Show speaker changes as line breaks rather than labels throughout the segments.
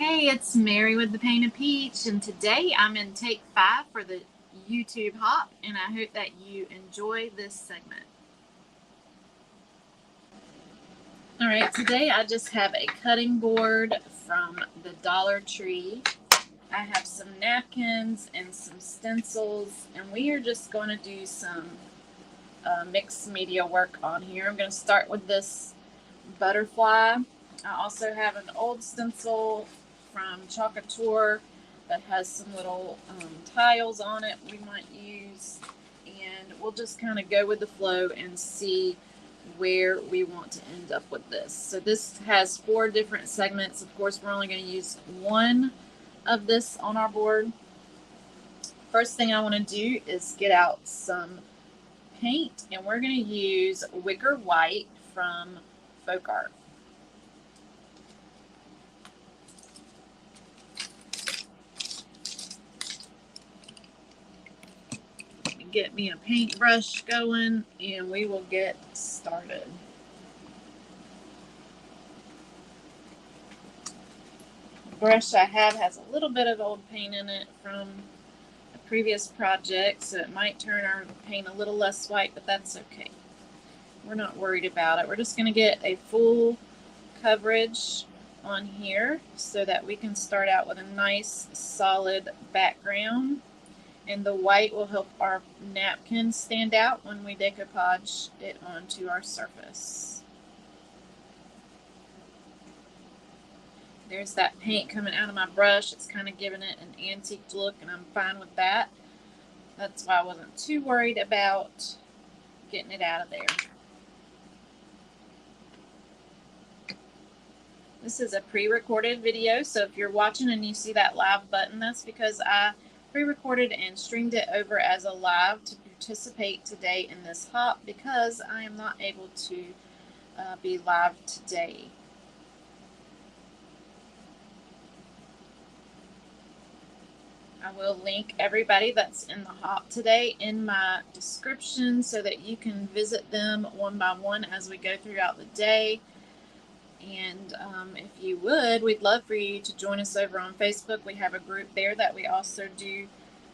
Hey, it's Mary with the Painted Peach, and today I'm in take 5 for the YouTube hop, and I hope that you enjoy this segment. Alright, today I just have a cutting board from the Dollar Tree. I have some napkins and some stencils, and we are just going to do some mixed media work on here. I'm going to start with this butterfly. I also have an old stencil from Chocateur that has some little tiles on it we might use, and we'll just kind of go with the flow and see where we want to end up with this. So this has 4 different segments. Of course, we're only going to use one of this on our board. First thing I want to do is get out some paint, and we're going to use Wicker White from Folk Art. Get me a paintbrush going, and we will get started. The brush I have has a little bit of old paint in it from a previous project, so it might turn our paint a little less white, but that's okay. We're not worried about it. We're just going to get a full coverage on here so that we can start out with a nice solid background. And the white will help our napkin stand out when we decoupage it onto our surface. There's that paint coming out of my brush. It's kind of giving it an antique look, and I'm fine with that. That's why I wasn't too worried about getting it out of there. This is a pre-recorded video, so if you're watching and you see that live button, that's because I pre-recorded and streamed it over as a live to participate today in this hop, because I am not able to be live today. I will link everybody that's in the hop today in my description so that you can visit them one by one as we go throughout the day. And if you would, we'd love for you to join us over on Facebook. We have a group there that we also do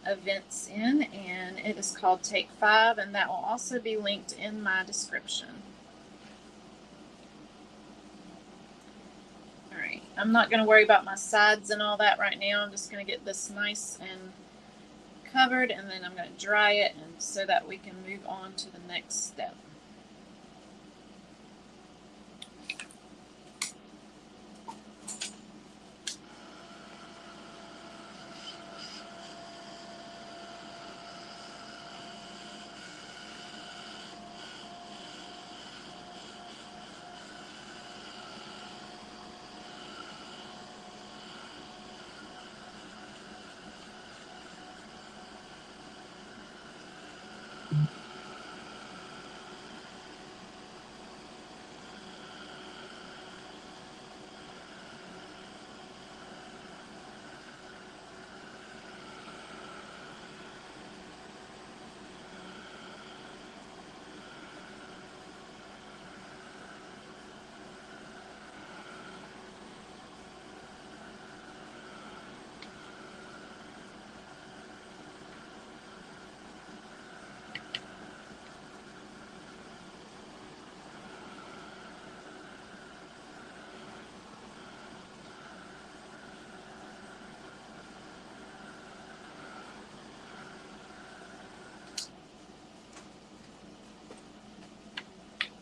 events in, and it is called Take 5, and that will also be linked in my description. Alright, I'm not going to worry about my sides and all that right now. I'm just going to get this nice and covered, and then I'm going to dry it and so that we can move on to the next step.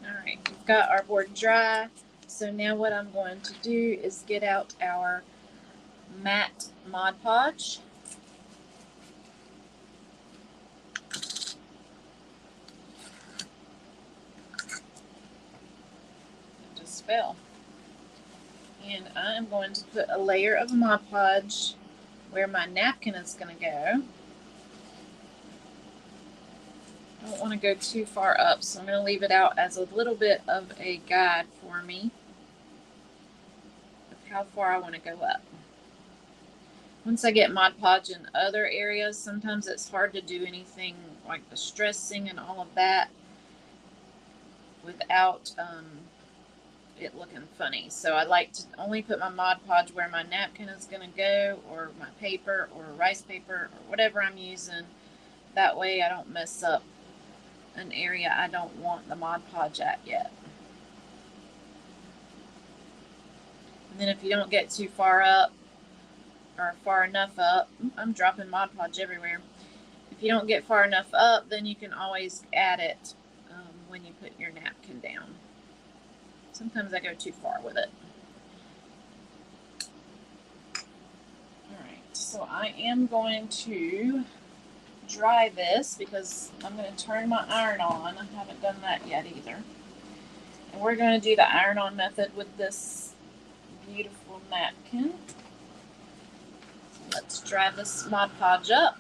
Alright, we've got our board dry, so now what I'm going to do is get out our matte Mod Podge. It just fell. And I am going to put a layer of Mod Podge where my napkin is going to go. I don't want to go too far up, so I'm going to leave it out as a little bit of a guide for me of how far I want to go up. Once I get Mod Podge in other areas, sometimes it's hard to do anything like the stressing and all of that without it looking funny. So I like to only put my Mod Podge where my napkin is going to go, or my paper, or rice paper, or whatever I'm using. That way I don't mess up an area I don't want the Mod Podge at yet. And then if you don't get too far up, or far enough up, I'm dropping Mod Podge everywhere. If you don't get far enough up, then you can always add it when you put your napkin down. Sometimes I go too far with it. Alright, so I am going to dry this because I'm going to turn my iron on. I haven't done that yet either. And we're going to do the iron-on method with this beautiful napkin. So let's dry this Mod Podge up.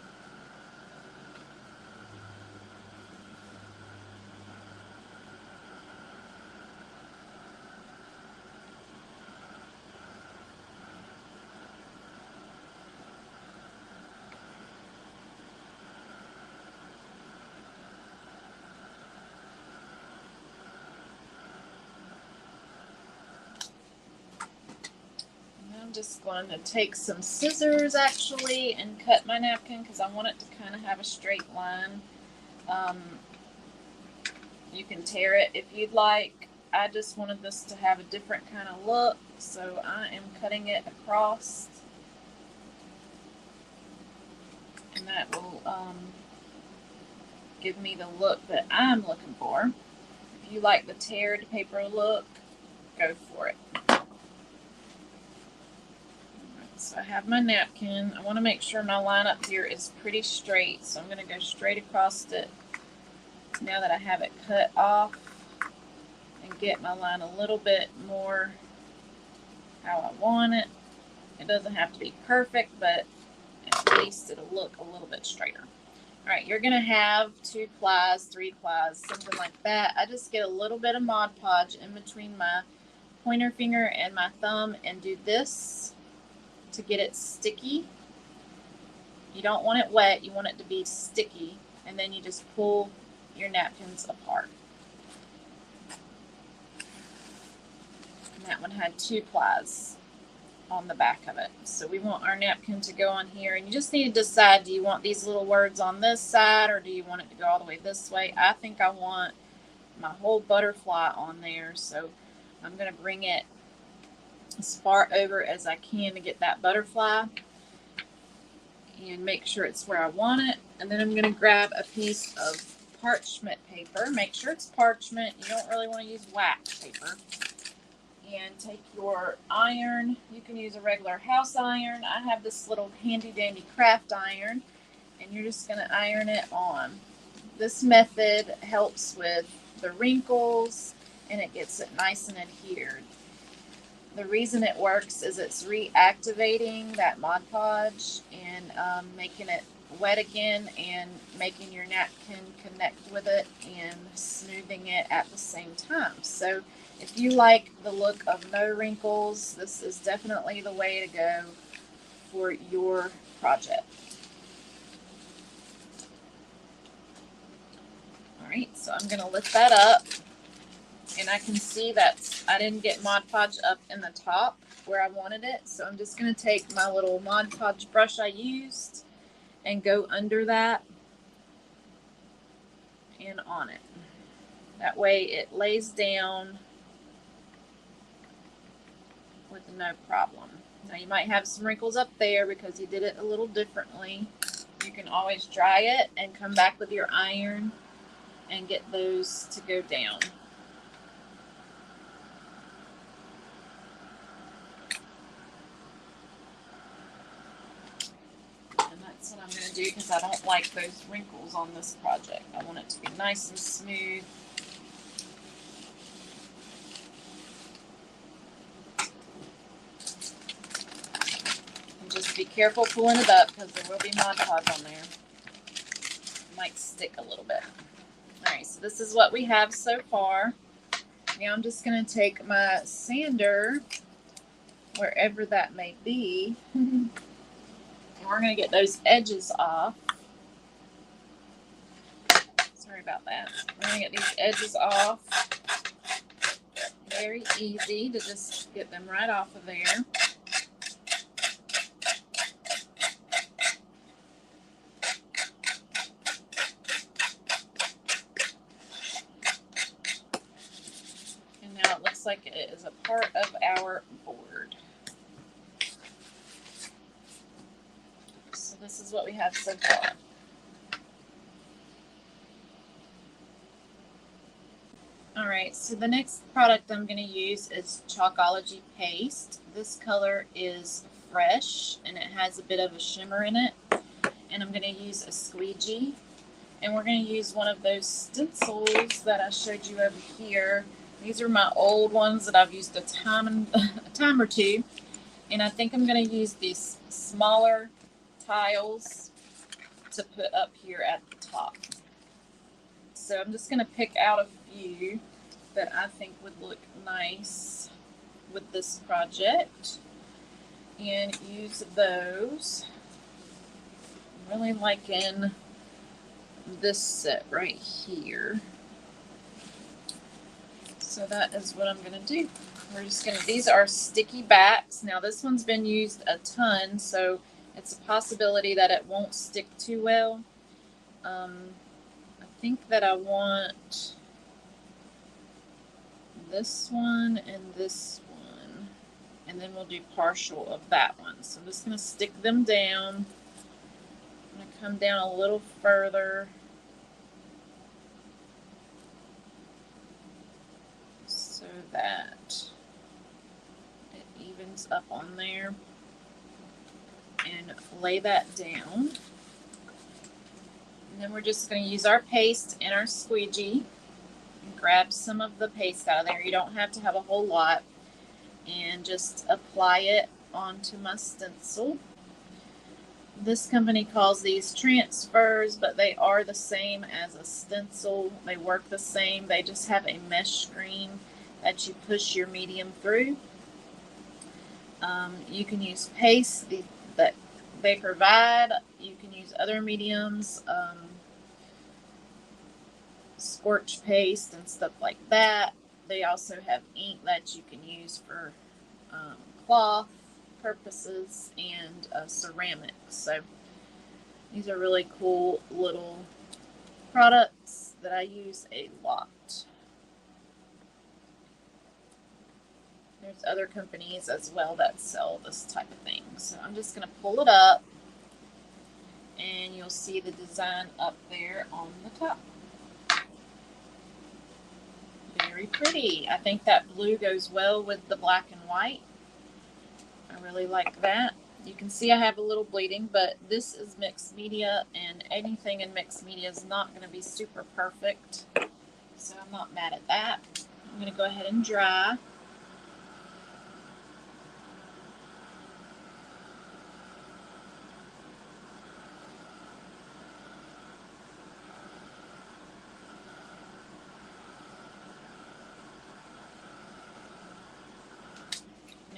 I'm just going to take some scissors actually and cut my napkin because I want it to kind of have a straight line. You can tear it if you'd like. I just wanted this to have a different kind of look, so I am cutting it across, and that will give me the look that I'm looking for. If you like the teared paper look, go for it. So I have my napkin. I want to make sure my line up here is pretty straight. So I'm going to go straight across it now that I have it cut off and get my line a little bit more how I want it. It doesn't have to be perfect, but at least it'll look a little bit straighter. All right, you're going to have 2 plies, 3 plies, something like that. I just get a little bit of Mod Podge in between my pointer finger and my thumb and do this to get it sticky. You don't want it wet, you want it to be sticky, and then you just pull your napkins apart. And that one had 2 plies on the back of it. So we want our napkin to go on here, and you just need to decide, do you want these little words on this side or do you want it to go all the way this way? I think I want my whole butterfly on there, so I'm going to bring it as far over as I can to get that butterfly and make sure it's where I want it. And then I'm going to grab a piece of parchment paper. Make sure it's parchment. You don't really want to use wax paper. And take your iron. You can use a regular house iron. I have this little handy dandy craft iron, and you're just going to iron it on. This method helps with the wrinkles and it gets it nice and adhered. The reason it works is it's reactivating that Mod Podge and making it wet again and making your napkin connect with it and smoothing it at the same time. So if you like the look of no wrinkles, this is definitely the way to go for your project. All right, so I'm going to lift that up. And I can see that I didn't get Mod Podge up in the top where I wanted it. So I'm just going to take my little Mod Podge brush I used and go under that and on it. That way it lays down with no problem. Now you might have some wrinkles up there because you did it a little differently. You can always dry it and come back with your iron and get those to go down. That's what I'm going to do because I don't like those wrinkles on this project. I want it to be nice and smooth. And just be careful pulling it up because there will be Mod Podge on there. It might stick a little bit. Alright, so this is what we have so far. Now I'm just going to take my sander, wherever that may be, and we're going to get those edges off. Sorry about that. We're going to get these edges off. very easy to just get them right off of there. And now it looks like it is a part of our board. So this is what we have so far. Alright, so the next product I'm going to use is Chalkology Paste. This color is fresh and it has a bit of a shimmer in it. And I'm going to use a squeegee. And we're going to use one of those stencils that I showed you over here. These are my old ones that I've used a time or two. And I think I'm going to use these smaller tiles to put up here at the top. So I'm just going to pick out a few that I think would look nice with this project and use those. I'm really liking this set right here. So that is what I'm going to do. We're just going to, these are sticky backs. Now this one's been used a ton, so it's a possibility that it won't stick too well. I think that I want this one and this one, and then we'll do partial of that one. So I'm just going to stick them down. I'm going to come down a little further so that it evens up on there, and lay that down. And then we're just going to use our paste and our squeegee and grab some of the paste out of there. You don't have to have a whole lot. And just apply it onto my stencil. This company calls these transfers, but they are the same as a stencil. They work the same. They just have a mesh screen that you push your medium through. You can use paste that they provide. You can use other mediums, scorch paste and stuff like that. They also have ink that you can use for cloth purposes and ceramics. So these are really cool little products that I use a lot. There's other companies as well that sell this type of thing. So I'm just going to pull it up and you'll see the design up there on the top. Very pretty. I think that blue goes well with the black and white. I really like that. You can see I have a little bleeding, but this is mixed media, and anything in mixed media is not going to be super perfect. So I'm not mad at that. I'm going to go ahead and dry.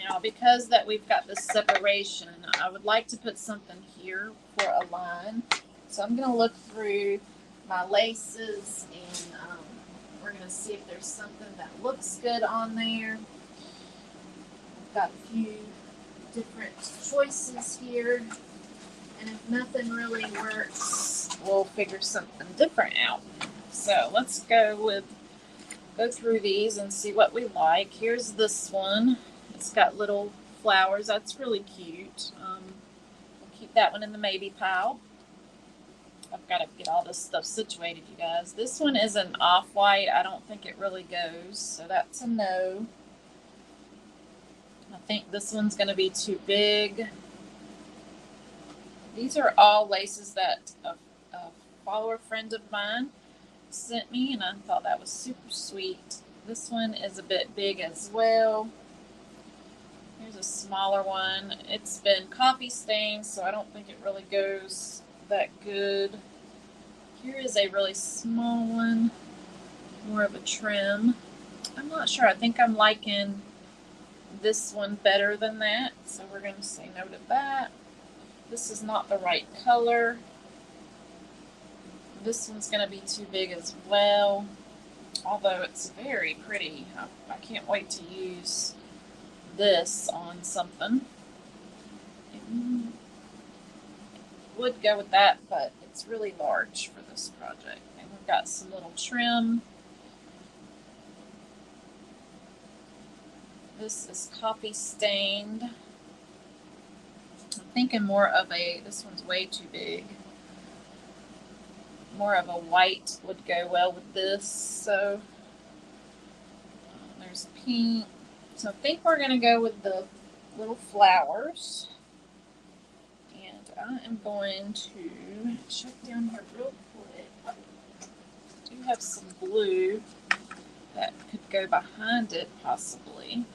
Now, because that we've got this separation, I would like to put something here for a line. So I'm going to look through my laces and we're going to see if there's something that looks good on there. I've got a few different choices here. And if nothing really works, we'll figure something different out. So let's go through these and see what we like. Here's this one. It's got little flowers. That's really cute. We'll keep that one in the maybe pile. I've got to get all this stuff situated, you guys. This one is an off-white. I don't think it really goes, so that's a no. I think this one's going to be too big. These are all laces that a follower friend of mine sent me, and I thought that was super sweet. This one is a bit big as well. Here's a smaller one. It's been coffee stained, so I don't think it really goes that good. Here is a really small one, more of a trim. I'm not sure. I think I'm liking this one better than that, so we're going to say no to that. This is not the right color. This one's going to be too big as well. although it's very pretty. I can't wait to use this on something. It would go with that, but it's really large for this project. And we've got some little trim. This is coffee stained. I'm thinking more of this one's way too big. More of a white would go well with this. So there's pink. So I think we're going to go with the little flowers. And I am going to check down here real quick. I do have some blue that could go behind it possibly.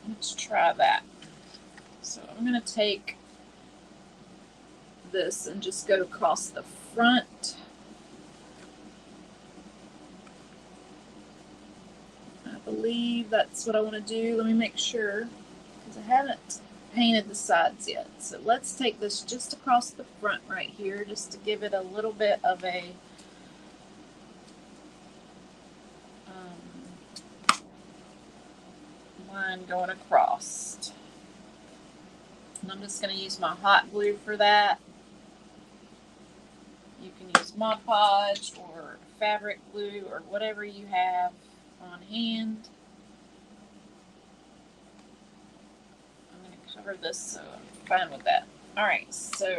Let's try that. So I'm going to take this and just go across the front. I believe that's what I want to do. Let me make sure, because I haven't painted the sides yet. So let's take this just across the front right here, just to give it a little bit of a line going across. And I'm just going to use my hot glue for that. You can use Mod Podge or fabric glue or whatever you have on hand. I'm going to cover this so I'm fine with that. Alright, so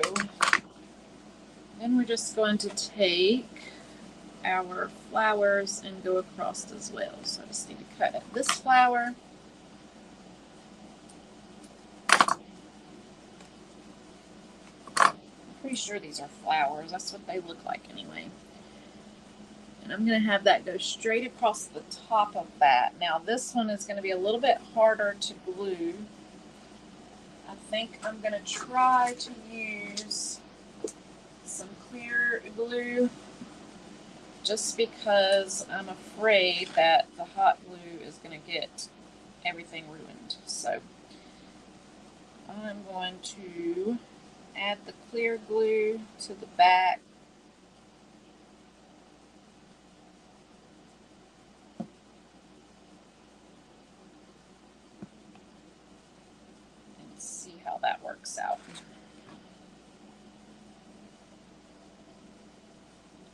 then we're just going to take our flowers and go across as well. So I just need to cut at this flower. Pretty sure these are flowers. That's what they look like anyway. And I'm going to have that go straight across the top of that. Now this one is going to be a little bit harder to glue. I think I'm going to try to use some clear glue just because I'm afraid that the hot glue is going to get everything ruined. So I'm going to add the clear glue to the back. And see how that works out.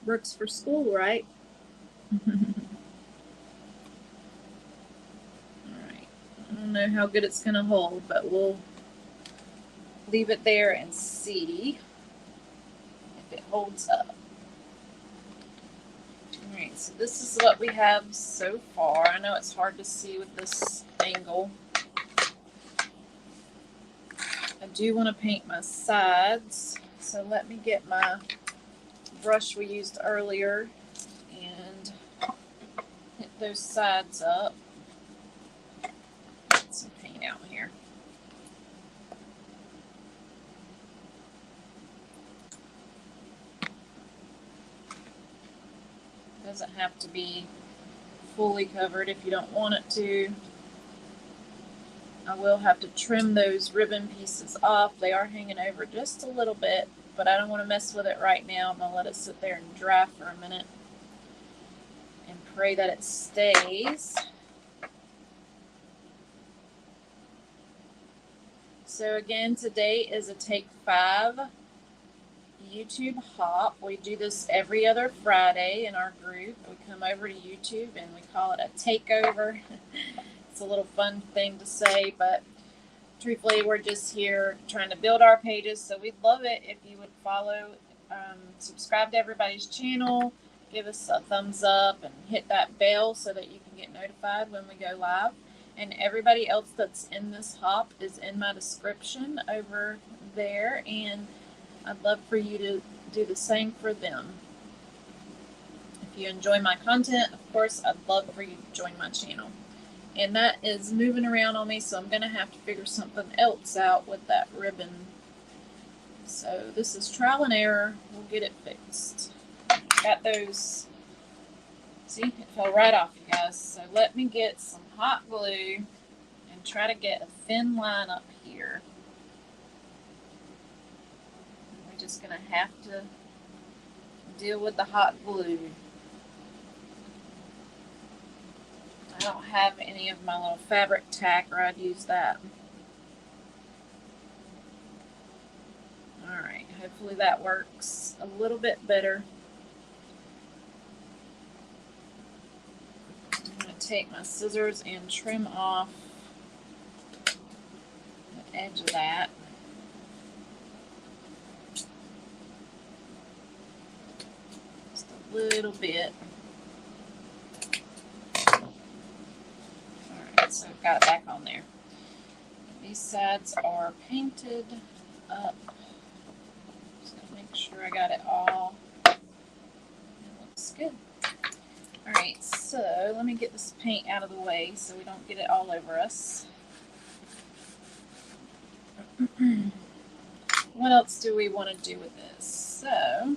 Works for school, right? Alright. I don't know how good it's going to hold, but we'll leave it there and see if it holds up. Alright, so this is what we have so far. I know it's hard to see with this angle. I do want to paint my sides, so let me get my brush we used earlier and hit those sides up. Get some paint out here. Doesn't have to be fully covered if you don't want it to. I will have to trim those ribbon pieces off. They are hanging over just a little bit, but I don't want to mess with it right now. I'm going to let it sit there and dry for a minute and pray that it stays. So again, today is a Take 5 YouTube hop. We do this every other Friday in our group. We come over to YouTube and we call it a takeover. It's a little fun thing to say, but truthfully, we're just here trying to build our pages. So we'd love it if you would follow, subscribe to everybody's channel, give us a thumbs up, and hit that bell so that you can get notified when we go live. And everybody else that's in this hop is in my description over there, and I'd love for you to do the same for them. If you enjoy my content, of course, I'd love for you to join my channel. And that is moving around on me, so I'm going to have to figure something else out with that ribbon. So this is trial and error. We'll get it fixed. Got those. See, it fell right off, you guys. So let me get some hot glue and try to get a thin line up here. We're just going to have to deal with the hot glue. I don't have any of my little fabric tack, or I'd use that. Alright, hopefully that works a little bit better. I'm going to take my scissors and trim off the edge of that. Just a little bit. Alright, so I've got it back on there. These sides are painted up. Make sure I got it all. It looks good. Alright, so let me get this paint out of the way so we don't get it all over us. What else do we want to do with this? So,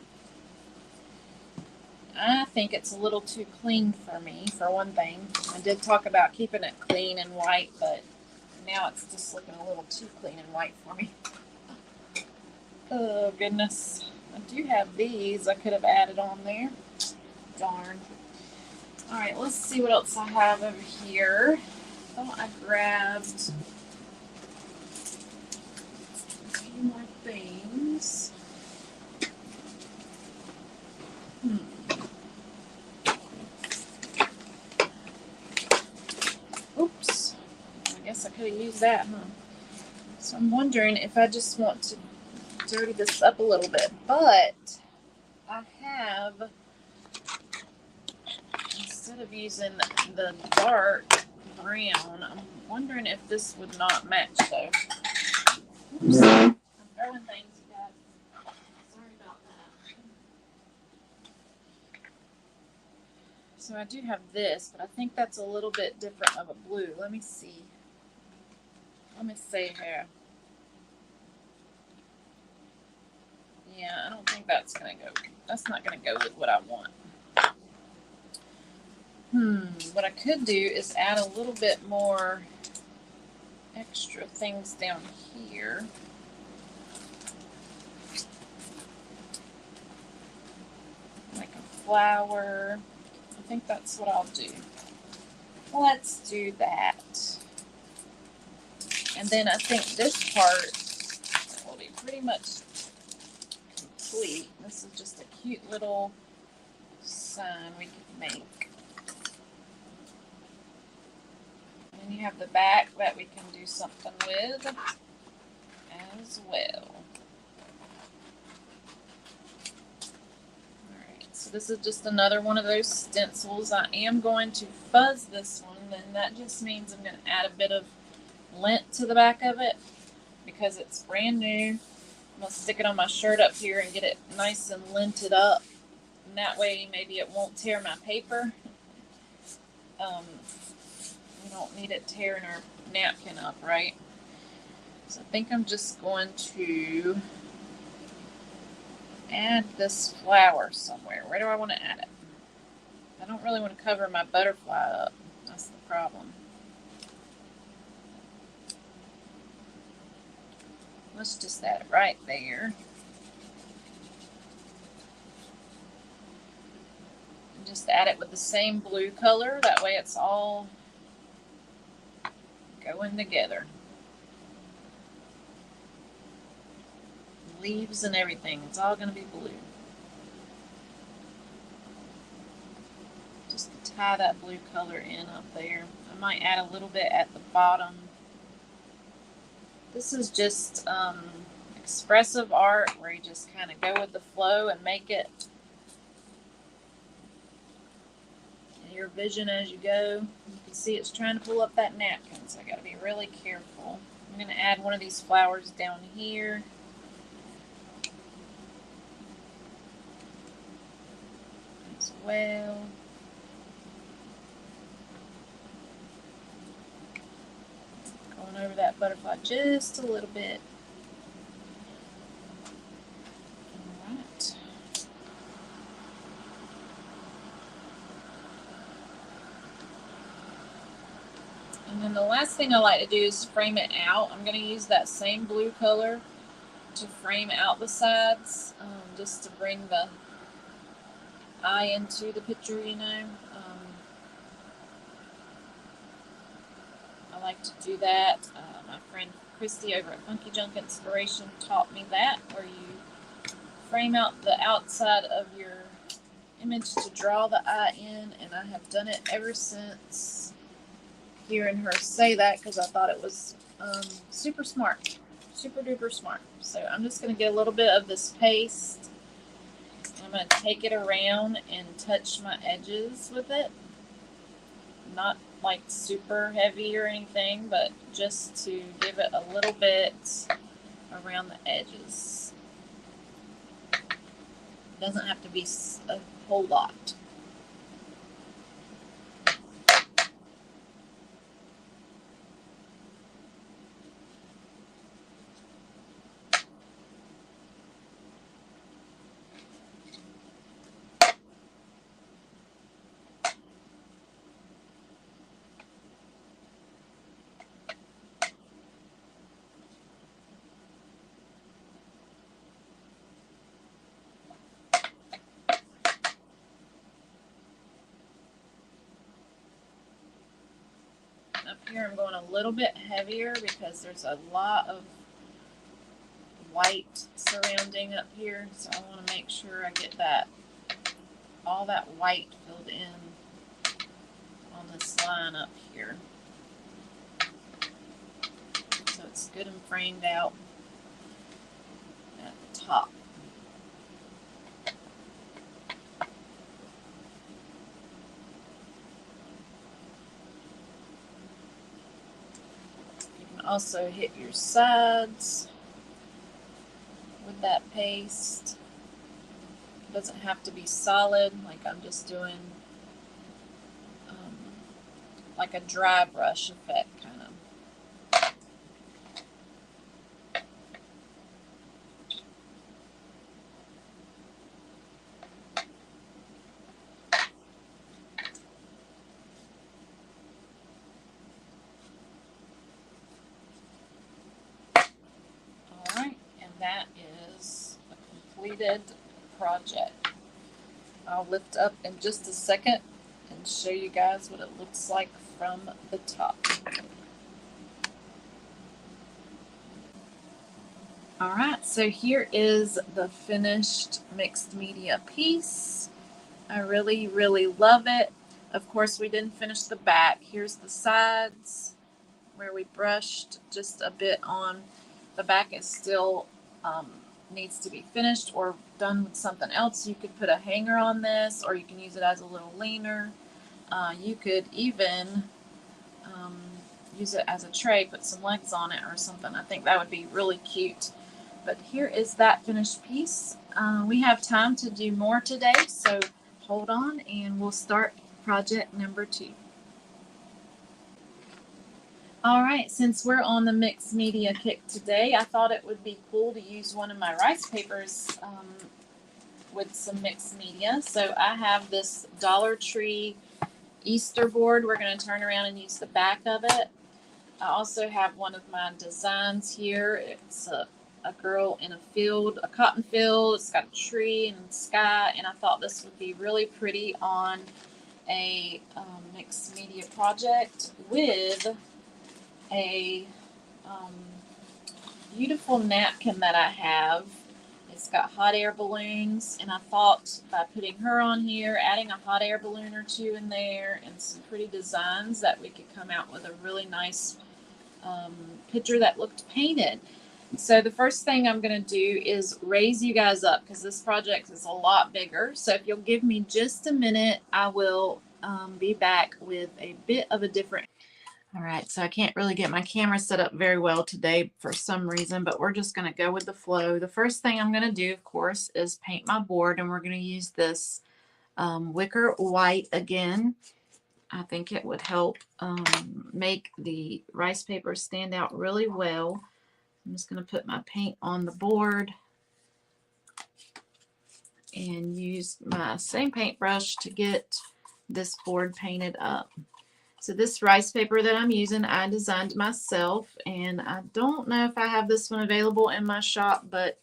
I think it's a little too clean for me, for one thing. I did talk about keeping it clean and white, but now it's just looking a little too clean and white for me. Oh, goodness. I do have these I could have added on there. Darn. Alright, let's see what else I have over here. I thought I grabbed a few more things. Oops. I guess I could have used that, huh? So I'm wondering if I just want to dirty this up a little bit, but I have, instead of using the dark brown, I'm wondering if this would not match though. Oops. I'm throwing things, you guys. Sorry about that. So I do have this, but I think that's a little bit different of a blue. Let me see. Let me see here. Yeah, I don't think that's gonna go. That's not gonna go with what I want. What I could do is add a little bit more extra things down here. Like a flower. I think that's what I'll do. Let's do that. And then I think this part will be pretty much complete. This is just a cute little sign we could make. And then you have the back that we can do something with as well. Alright, so this is just another one of those stencils. I am going to fuzz this one, and that just means I'm going to add a bit of lint to the back of it because it's brand new. I'm going to stick it on my shirt up here and get it nice and linted up. And that way maybe it won't tear my paper. We don't need it tearing our napkin up, right? So I think I'm just going to add this flower somewhere. Where do I want to add it? I don't really want to cover my butterfly up. That's the problem. Let's just add it right there. And just add it with the same blue color. That way it's all going together. Leaves and everything. It's all going to be blue. Just to tie that blue color in up there. I might add a little bit at the bottom. This is just expressive art where you just kind of go with the flow and make it your vision as you go. You can see it's trying to pull up that napkin, so I got to be really careful. I'm going to add one of these flowers down here. As well. Going over that butterfly just a little bit. Alright. And then the last thing I like to do is frame it out. I'm going to use that same blue color to frame out the sides, just to bring the eye into the picture, you know. I like to do that. My friend Christy over at Junkie Inspiration taught me that, where you frame out the outside of your image to draw the eye in, and I have done it ever since hearing her say that, because I thought it was super smart, super duper smart. So I'm just going to get a little bit of this paste. I'm going to take it around and touch my edges with it. Not like super heavy or anything, but just to give it a little bit around the edges. It doesn't have to be a whole lot. Up here I'm going a little bit heavier because there's a lot of white surrounding up here, so I want to make sure I get that all that white filled in on this line up here, so it's good and framed out at the top. You can also hit your sides with that paste. It doesn't have to be solid, like I'm just doing like a dry brush effect kind of. Alright, and that is a completed project. I'll lift up in just a second and show you guys what it looks like from the top. Alright, so here is the finished mixed media piece. I really, really love it. Of course, we didn't finish the back. Here's the sides where we brushed just a bit on. The back is still needs to be finished or done with something else. You could put a hanger on this, or you can use it as a little leaner. You could even use it as a tray, put some legs on it or something. I think that would be really cute. But here is that finished piece. We have time to do more today, so hold on and we'll start project number 2. All right, since we're on the mixed media kick today, I thought it would be cool to use one of my rice papers with some mixed media. So I have this Dollar Tree Easter board. We're going to turn around and use the back of it. I also have one of my designs here. It's a girl in a field, a cotton field. It's got a tree and sky, and I thought this would be really pretty on a mixed media project with a beautiful napkin that I have. It's got hot air balloons, and I thought by putting her on here, adding a hot air balloon or two in there, and some pretty designs, that we could come out with a really nice picture that looked painted. So the first thing I'm going to do is raise you guys up, because this project is a lot bigger. So if you'll give me just a minute, I will be back with a bit of a different. All right, so I can't really get my camera set up very well today for some reason, but we're just going to go with the flow. The first thing I'm going to do, of course, is paint my board, and we're going to use this wicker white again. I think it would help make the rice paper stand out really well. I'm just going to put my paint on the board and use my same paintbrush to get this board painted up. So this rice paper that I'm using, I designed myself, and I don't know if I have this one available in my shop, but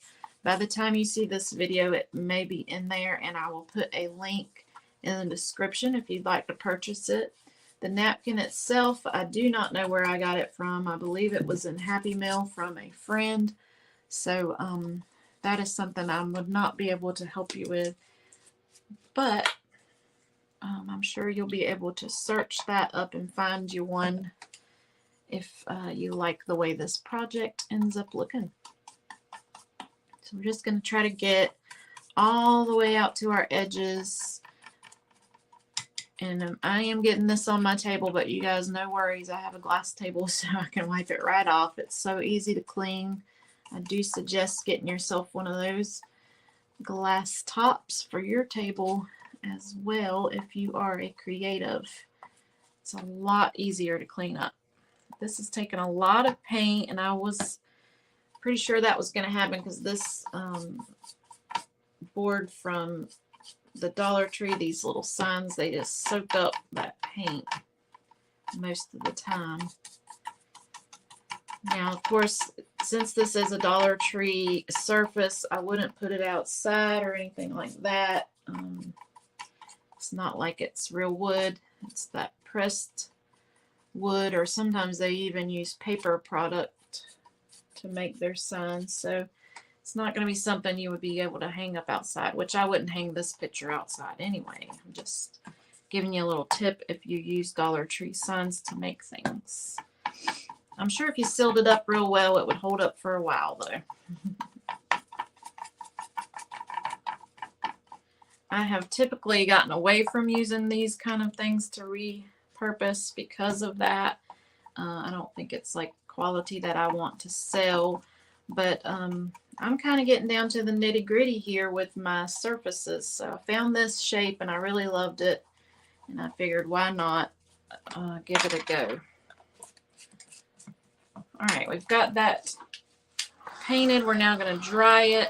By the time you see this video, it may be in there, and I will put a link in the description if you'd like to purchase it. The napkin itself, I do not know where I got it from. I believe it was in Happy Meal from a friend. So that is something I would not be able to help you with. But I'm sure you'll be able to search that up and find you one if you like the way this project ends up looking. So we're just going to try to get all the way out to our edges. And I am getting this on my table, but you guys, no worries. I have a glass table so I can wipe it right off. It's so easy to clean. I do suggest getting yourself one of those glass tops for your table as well if you are a creative. It's a lot easier to clean up. This has taken a lot of paint, and I was pretty sure that was going to happen because this board from the Dollar Tree, these little signs, they just soak up that paint most of the time. Now, of course, since this is a Dollar Tree surface, I wouldn't put it outside or anything like that. It's not like it's real wood. It's that pressed wood, or sometimes they even use paper product to make their signs. So it's not going to be something you would be able to hang up outside, which I wouldn't hang this picture outside anyway. I'm just giving you a little tip if you use Dollar Tree signs to make things. I'm sure if you sealed it up real well, it would hold up for a while, though. I have typically gotten away from using these kind of things to repurpose because of that. I don't think it's like quality that I want to sell, but I'm kind of getting down to the nitty-gritty here with my surfaces. So I found this shape and I really loved it, and I figured why not give it a go. All right, we've got that painted. We're now going to dry it.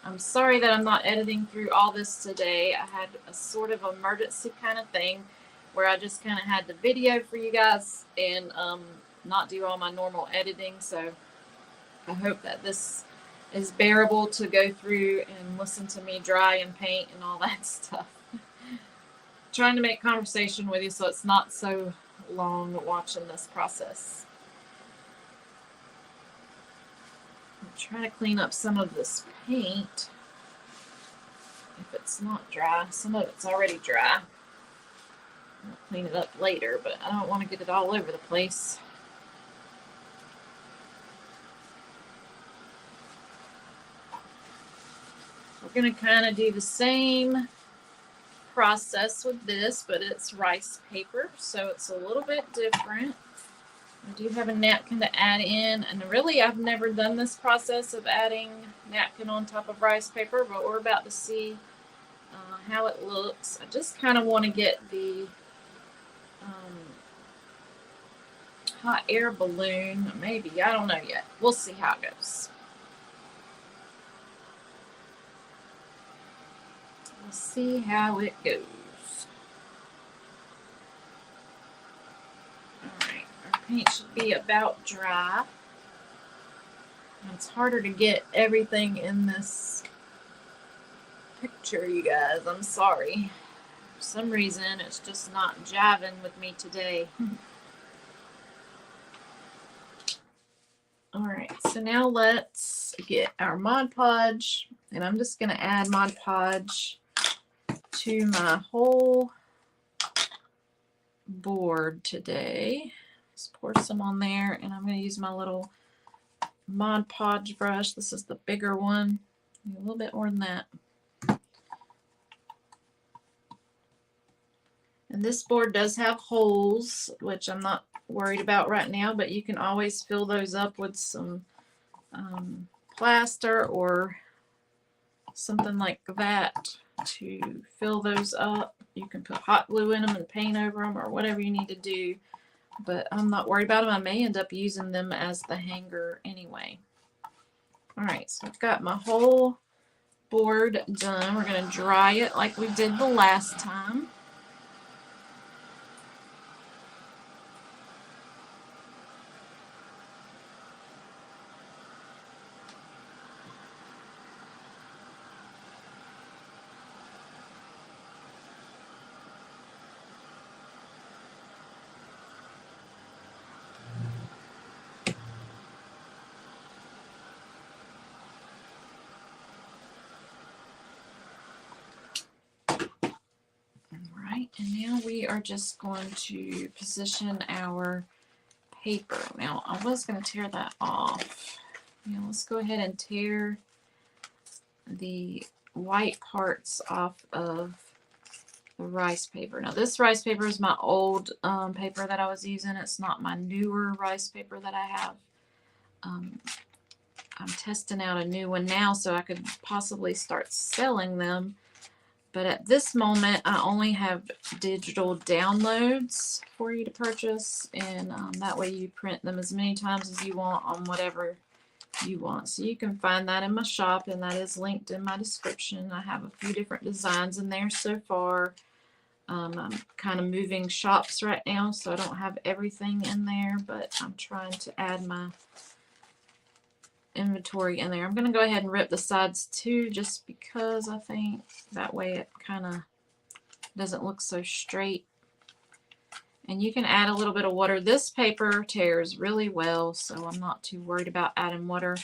I'm sorry that I'm not editing through all this today. I had a sort of emergency kind of thing where I just kind of had the video for you guys and not do all my normal editing. So I hope that this is bearable to go through and listen to me dry and paint and all that stuff. Trying to make conversation with you so it's not so long watching this process. I'm trying to clean up some of this paint if it's not dry. Some of it's already dry. I'll clean it up later, but I don't want to get it all over the place. We're going to kind of do the same process with this, but it's rice paper, so it's a little bit different. I do have a napkin to add in, and really I've never done this process of adding napkin on top of rice paper, but we're about to see how it looks. I just kind of want to get the hot air balloon, maybe, I don't know yet. We'll see how it goes. We'll see how it goes. Paint should be about dry. And it's harder to get everything in this picture, you guys. I'm sorry. For some reason, it's just not jiving with me today. Alright, so now let's get our Mod Podge. And I'm just going to add Mod Podge to my whole board today. Just pour some on there, and I'm going to use my little Mod Podge brush. This is the bigger one. A little bit more than that. And this board does have holes, which I'm not worried about right now, but you can always fill those up with some plaster or something like that to fill those up. You can put hot glue in them and paint over them or whatever you need to do. But I'm not worried about them. I may end up using them as the hanger anyway. Alright, so I've got my whole board done. We're going to dry it like we did the last time. are just going to position our paper. Now, I was going to tear that off. Now, let's go ahead and tear the white parts off of the rice paper. Now, this rice paper is my old paper that I was using. It's not my newer rice paper that I have. I'm testing out a new one now so I could possibly start selling them. But at this moment, I only have digital downloads for you to purchase. And that way you print them as many times as you want on whatever you want. So you can find that in my shop, and that is linked in my description. I have a few different designs in there so far. I'm kind of moving shops right now, so I don't have everything in there, but I'm trying to add my inventory in there. I'm going to go ahead and rip the sides too, just because I think that way it kind of doesn't look so straight. And you can add a little bit of water. This paper tears really well, so I'm not too worried about adding water.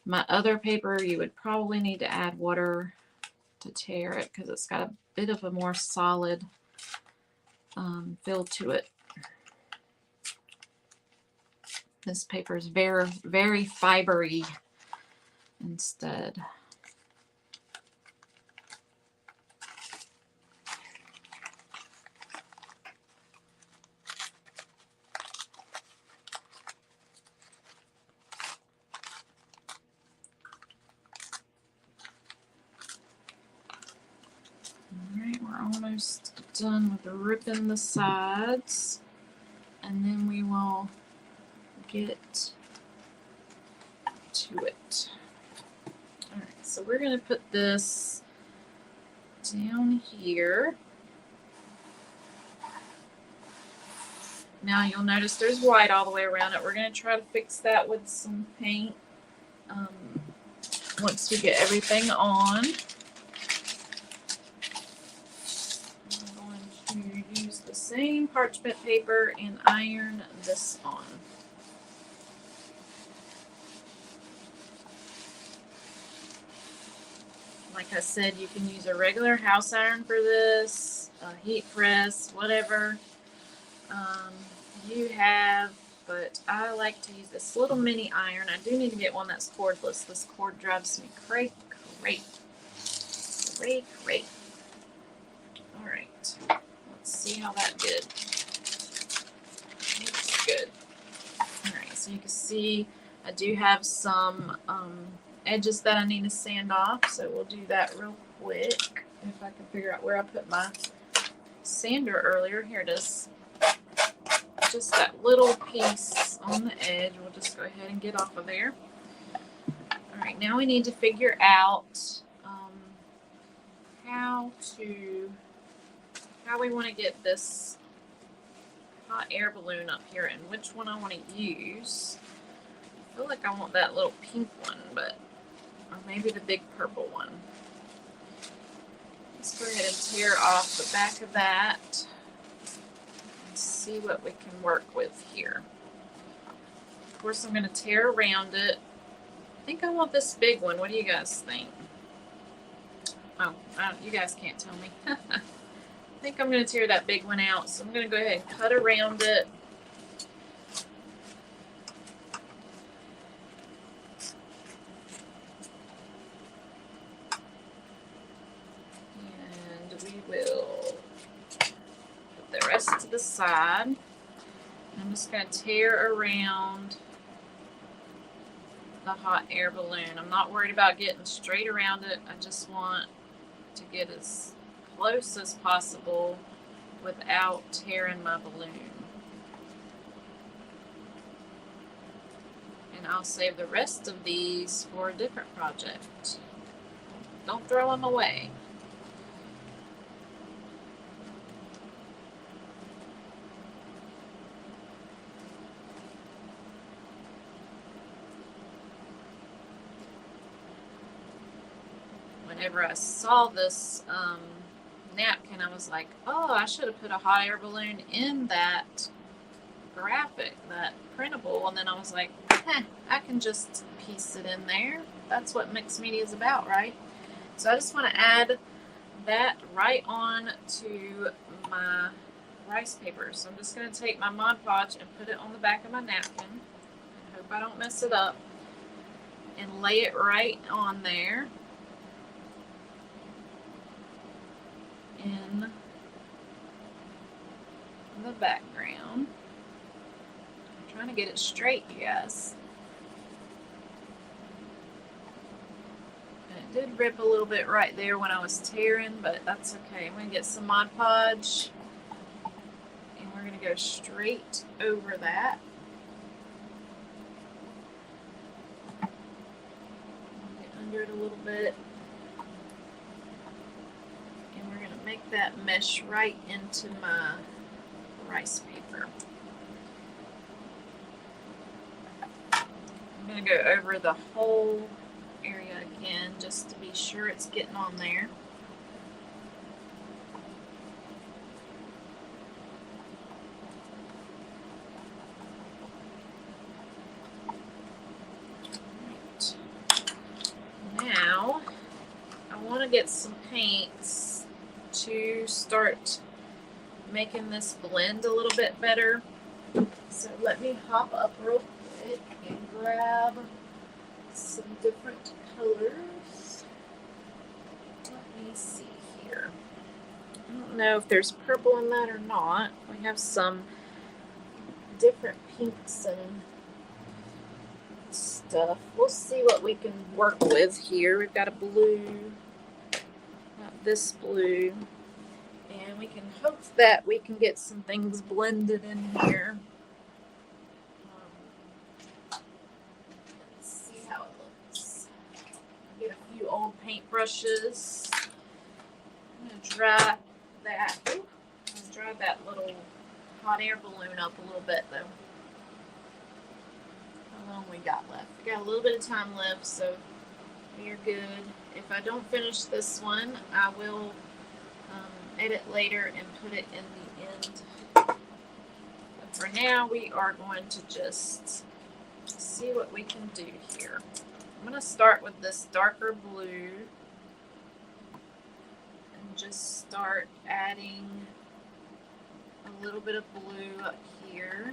My other paper, you would probably need to add water to tear it because it's got a bit of a more solid feel to it. This paper is very, very fibery instead. Alright, we're almost done with ripping the sides, and then we will get to it. Alright, so we're going to put this down here. Now you'll notice there's white all the way around it. We're going to try to fix that with some paint once we get everything on. I'm going to use the same parchment paper and iron this on. Like I said, you can use a regular house iron for this, a heat press, whatever you have, but I like to use this little mini iron. I do need to get one that's cordless. This cord drives me crazy. Alright, let's see how that did. Looks good. Alright, so you can see I do have some edges that I need to sand off, so we'll do that real quick. If I can figure out where I put my sander earlier. Here it is. Just that little piece on the edge. We'll just go ahead and get off of there. Alright, now we need to figure out how we want to get this hot air balloon up here and which one I want to use. I feel like I want that little pink one, but or maybe the big purple one. Let's go ahead and tear off the back of that and see what we can work with here. Of course, I'm going to tear around it. I think I want this big one. What do you guys think? Oh, you guys can't tell me. I think I'm going to tear that big one out, so I'm going to go ahead and cut around it. To the side. I'm just going to tear around the hot air balloon. I'm not worried about getting straight around it. I just want to get as close as possible without tearing my balloon. And I'll save the rest of these for a different project. Don't throw them away. Whenever I saw this napkin, I was like, oh, I should have put a hot air balloon in that graphic, that printable. And then I was like, I can just piece it in there. That's what mixed media is about, right? So I just want to add that right on to my rice paper. So I'm just going to take my Mod Podge and put it on the back of my napkin. I hope I don't mess it up. And lay it right on there. In the background. I'm trying to get it straight, you guys. And it did rip a little bit right there when I was tearing, but that's okay. I'm going to get some Mod Podge. And we're going to go straight over that. Get under it a little bit. And we're going to make that mesh right into my rice paper. I'm going to go over the whole area again just to be sure it's getting on there. Right. Now I want to get some paints to start making this blend a little bit better. So let me hop up real quick and grab some different colors. Let me see here. I don't know if there's purple in that or not. We have some different pinks and stuff. We'll see what we can work with here. We've got a blue, got this blue. And we can hope that we can get some things blended in here. Let's see how it looks. Get a few old paintbrushes. I'm going to dry that. I'm going to dry that little hot air balloon up a little bit though. How long we got left? We got a little bit of time left, so we're good. If I don't finish this one, I will edit later and put it in the end. But for now, we are going to just see what we can do here. I'm going to start with this darker blue and just start adding a little bit of blue up here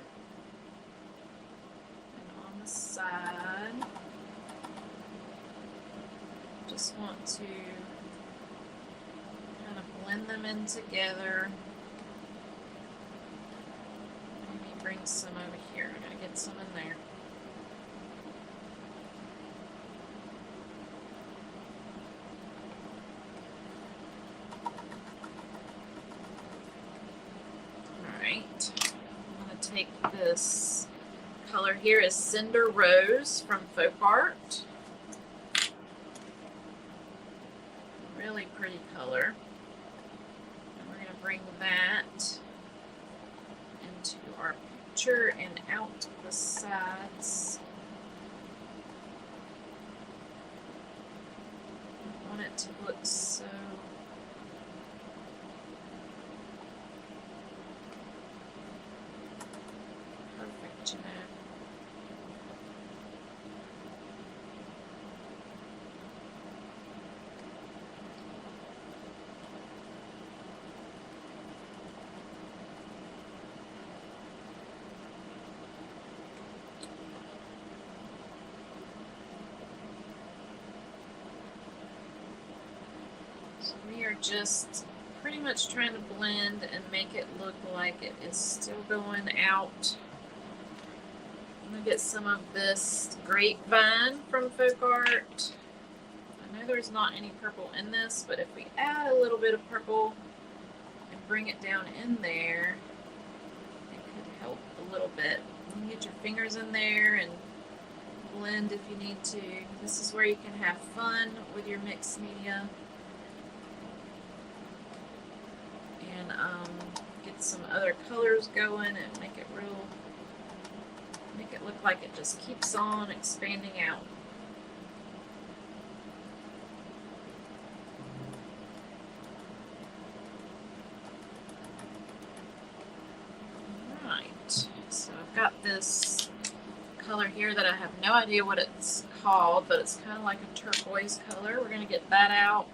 and on the side. Just want to kind of blend them in together. Maybe bring some over here. I'm going to get some in there. Alright. I'm going to take this color here is Cinder Rose from Folk Art. Really pretty color. And we're going to bring that into our picture and out the sides. I want it to look so perfect, you know. We are just pretty much trying to blend and make it look like it is still going out. I'm going to get some of this Grapevine from Folk Art. I know there's not any purple in this, but if we add a little bit of purple and bring it down in there, it could help a little bit. You can get your fingers in there and blend if you need to. This is where you can have fun with your mixed media. And get some other colors going and make it look like it just keeps on expanding out. Alright, so I've got this color here that I have no idea what it's called, but it's kind of like a turquoise color. We're going to get that out.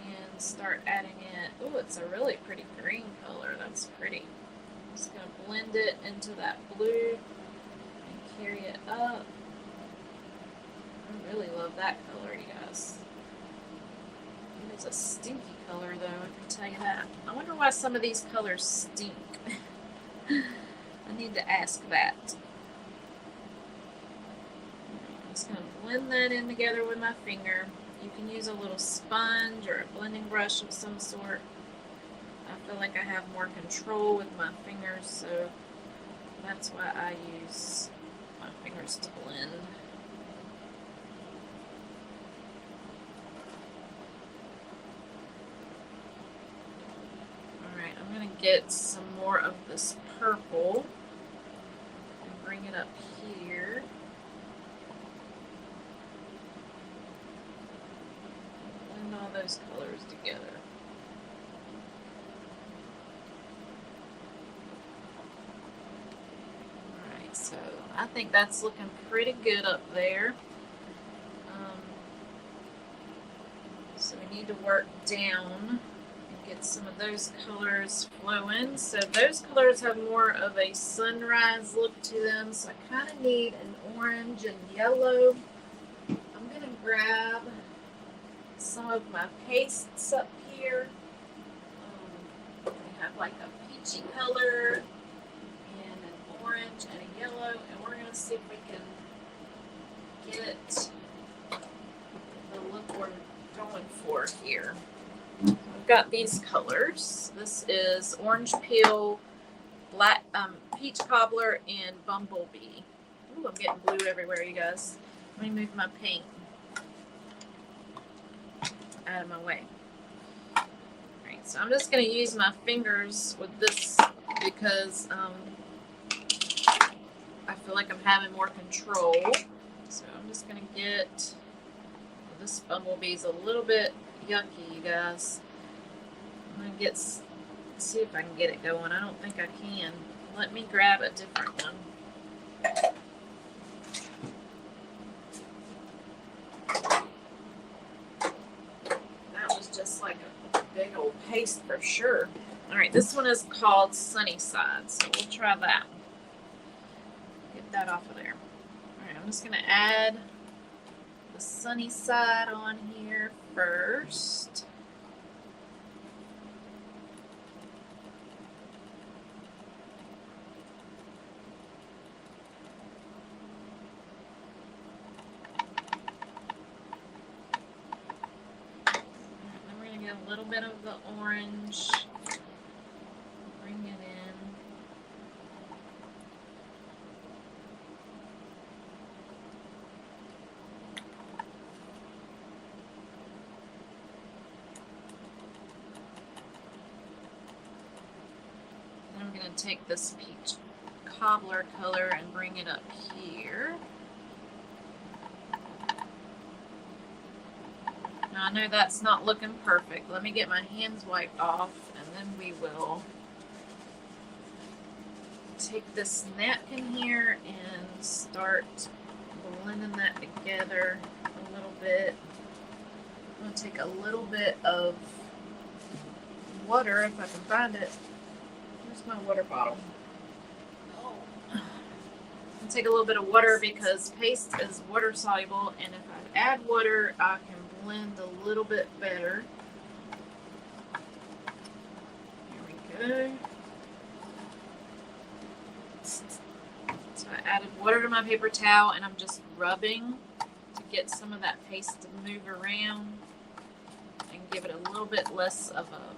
And and start adding it. Oh, it's a really pretty green color. That's pretty. I'm just going to blend it into that blue and carry it up. I really love that color, you guys. It's a stinky color, though, I can tell you that. I wonder why some of these colors stink. I need to ask that. I'm just going to blend that in together with my finger. You can use a little sponge or a blending brush of some sort. I feel like I have more control with my fingers, so that's why I use my fingers to blend. Alright, I'm going to get some more of this purple and bring it up here. Blend all those colors together. So I think that's looking pretty good up there. So we need to work down and get some of those colors flowing. So those colors have more of a sunrise look to them. So I kind of need an orange and yellow. I'm going to grab some of my pastes up here. We have like a peachy color, orange and a yellow, and we're going to see if we can get the look we're going for here. We've got these colors. This is orange peel, black, peach cobbler, and bumblebee. Ooh, I'm getting blue everywhere, you guys. Let me move my paint out of my way. Alright, so I'm just going to use my fingers with this because I feel like I'm having more control. So I'm just going to get, this bumblebee's a little bit yucky, you guys. I'm going to see if I can get it going. I don't think I can. Let me grab a different one. That was just like a big old paste for sure. Alright, this one is called Sunny Side, so we'll try that. That off of there. Alright, I'm just going to add the sunny side on here first. Then we're going to get a little bit of the orange. Bring it in. Take this peach cobbler color and bring it up here. Now I know that's not looking perfect. Let me get my hands wiped off and then we will take this napkin here and start blending that together a little bit. I'm going to take a little bit of water if I can find it. My water bottle. Oh. I'll take a little bit of water because paste is water soluble, and if I add water, I can blend a little bit better. Here we go. So I added water to my paper towel, and I'm just rubbing to get some of that paste to move around and give it a little bit less of a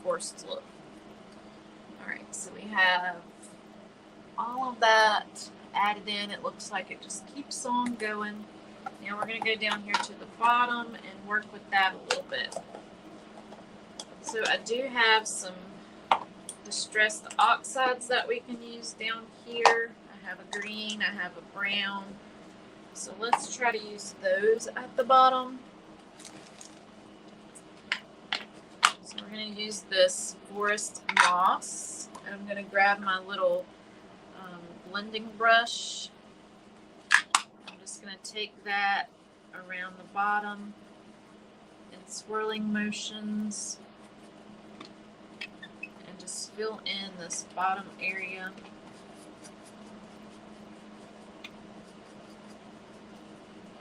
forced look. Alright, so we have all of that added in. It looks like it just keeps on going. Now we're going to go down here to the bottom and work with that a little bit. So I do have some distressed oxides that we can use down here. I have a green, I have a brown. So let's try to use those at the bottom. So we're going to use this forest moss. And I'm going to grab my little blending brush. I'm just going to take that around the bottom in swirling motions and just fill in this bottom area.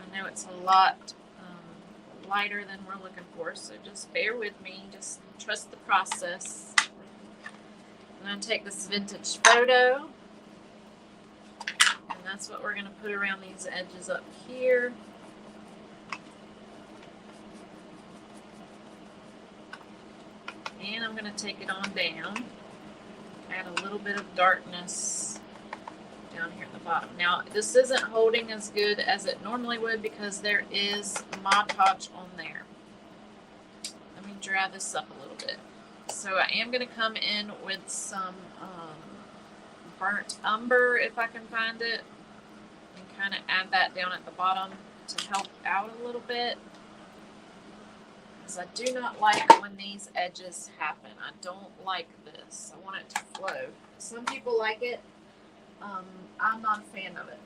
I know it's a lot lighter than we're looking for, so just bear with me, just trust the process. I'm going to take this vintage photo, and that's what we're going to put around these edges up here. And I'm going to take it on down, add a little bit of darkness down here at the bottom. Now, this isn't holding as good as it normally would because there is Mod Podge on there. Let me dry this up a little bit. So I am going to come in with some burnt umber, if I can find it, and kind of add that down at the bottom to help out a little bit. Because I do not like when these edges happen. I don't like this. I want it to flow. Some people like it. I'm not a fan of it.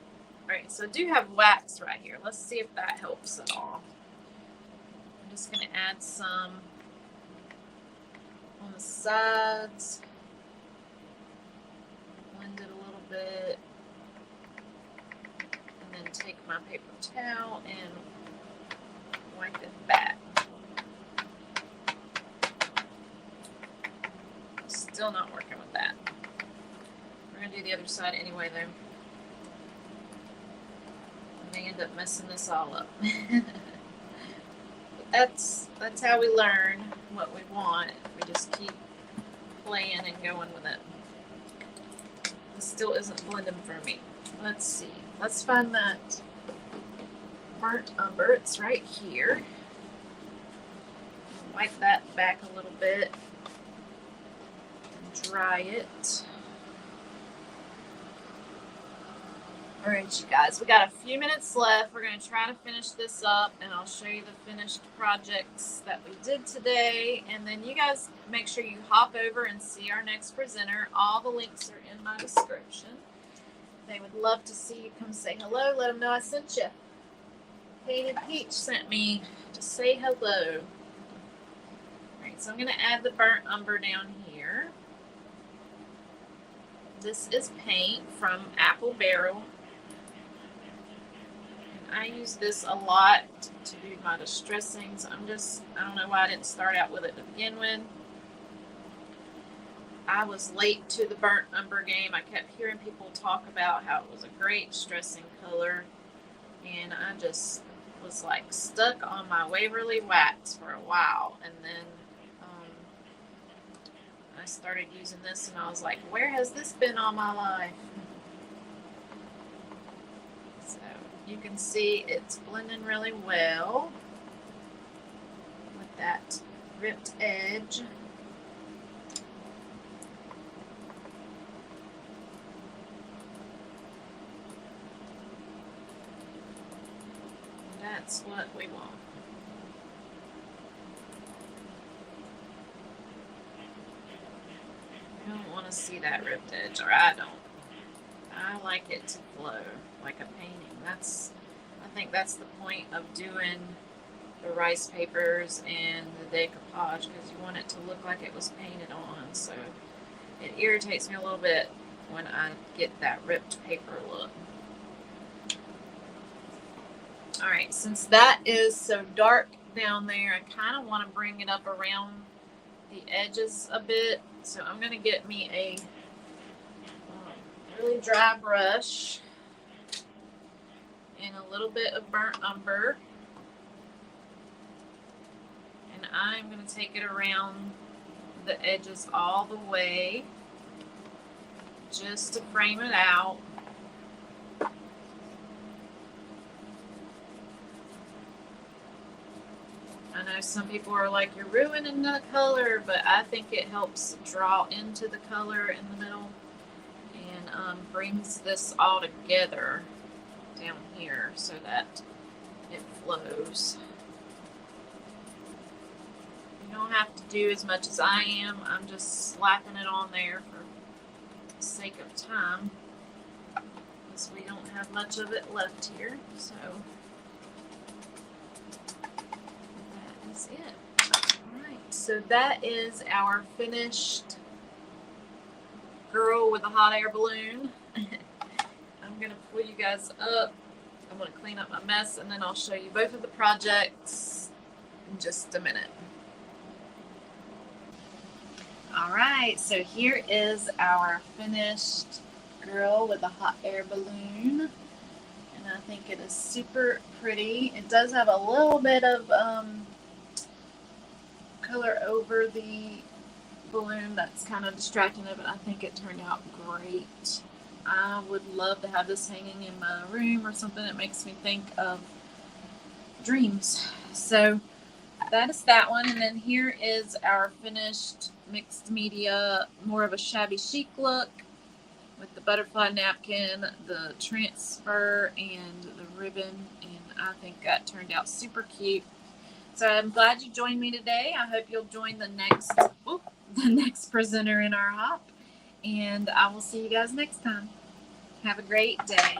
Alright, so I do have wax right here. Let's see if that helps at all. I'm just going to add some on the sides. Blend it a little bit. And then take my paper towel and wipe it back. Still not working with that. We're going to do the other side anyway, though. I may end up messing this all up. But that's how we learn what we want. We just keep playing and going with it. This still isn't blending for me. Let's see. Let's find that burnt umber. It's right here. Wipe that back a little bit. Dry it. Alright, you guys, we got a few minutes left. We're going to try to finish this up, and I'll show you the finished projects that we did today. And then you guys make sure you hop over and see our next presenter. All the links are in my description. They would love to see you. Come say hello. Let them know I sent you. Painted Peach sent me to say hello. Alright, so I'm going to add the burnt umber down here. This is paint from Apple Barrel. I use this a lot to do my distressings. I don't know why I didn't start out with it to begin with. I was late to the burnt umber game. I kept hearing people talk about how it was a great distressing color. And I just was like stuck on my Waverly wax for a while. And then I started using this and I was like, where has this been all my life? So you can see it's blending really well with that ripped edge. And that's what we want. I don't want to see that ripped edge, or I don't. I like it to flow like a painting. I think that's the point of doing the rice papers and the decoupage, because you want it to look like it was painted on. So it irritates me a little bit when I get that ripped paper look. Alright, since that is so dark down there, I kind of want to bring it up around the edges a bit. So I'm going to get me a really dry brush and a little bit of burnt umber. And I'm going to take it around the edges all the way just to frame it out. I know some people are like, you're ruining the color, but I think it helps draw into the color in the middle and brings this all together down here so that it flows. You don't have to do as much as I am. I'm just slapping it on there for the sake of time, because we don't have much of it left here. So is it. All right, so that is our finished girl with a hot air balloon. I'm going to pull you guys up. I'm going to clean up my mess, and then I'll show you both of the projects in just a minute. All right, so here is our finished girl with a hot air balloon, and I think it is super pretty. It does have a little bit of color over the balloon that's kind of distracting it, but I think it turned out great. I would love to have this hanging in my room or something. It makes me think of dreams. So that is that one, and then here is our finished mixed media, more of a shabby chic look with the butterfly napkin, the transfer, and the ribbon, and I think that turned out super cute. So I'm glad you joined me today. I hope you'll join the next presenter in our hop, and I will see you guys next time. Have a great day.